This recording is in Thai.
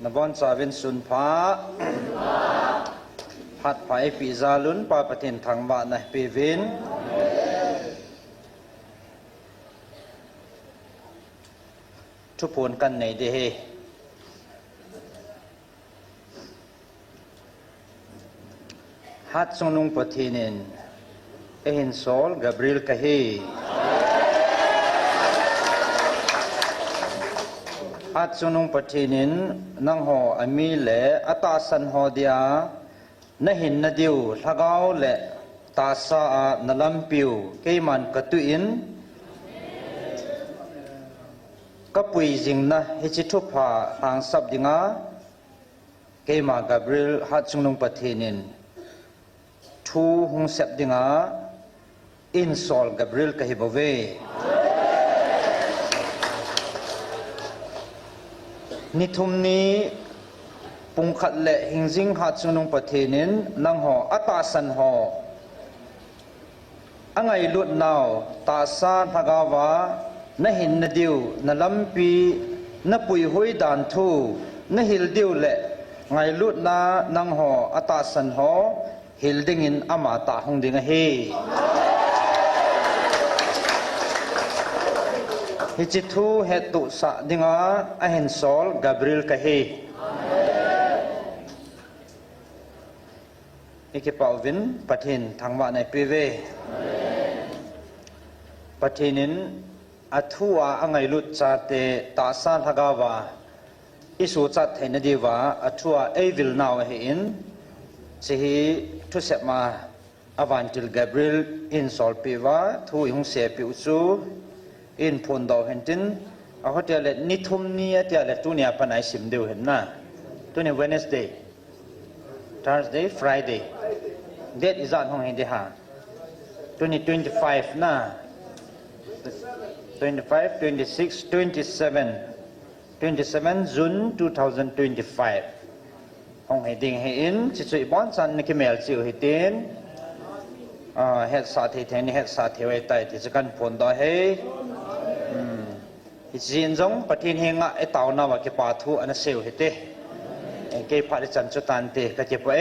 นบอนสาวินสุนพาพัดไผ่ปีซาลุนปาปฏินทางบ้านในปีวินทุกคนกันในเดฮฮัดสงนุงปฏินินเอหินโซลกาบริลกะฮีฮัดสงนุงปฏินินนังหออามีเลอตาสันหอเดียนหินนดิวทะกาวและตาสานลัมปิวเกมันกะตุอินกะปุยจิงนะเฮจิทุพาทางสับดิงาเกมากาบริลฮัดสงนุงปฏินินทูหงเสบดิงาอินซอลกาบริลกะฮิบเวนิทุมนี้ปุงขัดและหิงจิงฮัดสงนุงปฏินินนังหออัตาสันหออังไงลุดนาวตาซาทะกาวานหินนดิวนลัมปีนปุยหุยดานทูนหิลดิวและไงลุดนานังหออัตาสันหอฮิลดิงินอามาตาหงดิงเฮฮิจิทูเฮตุสะดิงาอเฮนซอลกาบริลกะเฮอิกิปาวินปะทินทางวะในปีเวปะทินินอัทัวอังไงลุดจาเตตาซานทะกาวาอิสุจัดเฮนดีวาอัทัวเอวิลนาวเฮอินสิฮิทุเสมาอวันจิลกาบริลอินซอลปีวาทูอิงเสปิอุซูอินพนดาวเห็นตินเอาเขาเตเลนิทุมนี้เตเลตุเนียปนัยสิมเดียวเห็นนะตุเนีย Wednesday Thursday Friday date is on ห้องเห็นดีฮะตุเนีย25นะ25 26 27 June 2025ห้องเห็นดิ่งเห็นสิสุยบอนสันนิคิเมลซิวเห็นตินเฮ็ดสาธิตนี่เฮ็ดสาธิตไว้ใต้ที่จะกันผลต่อให้อิจินจงปฏิเฮงะไอตาวนาวะกิปาทูอันเซลเฮเตเกพาริจันจุตันเตกะเจปเอ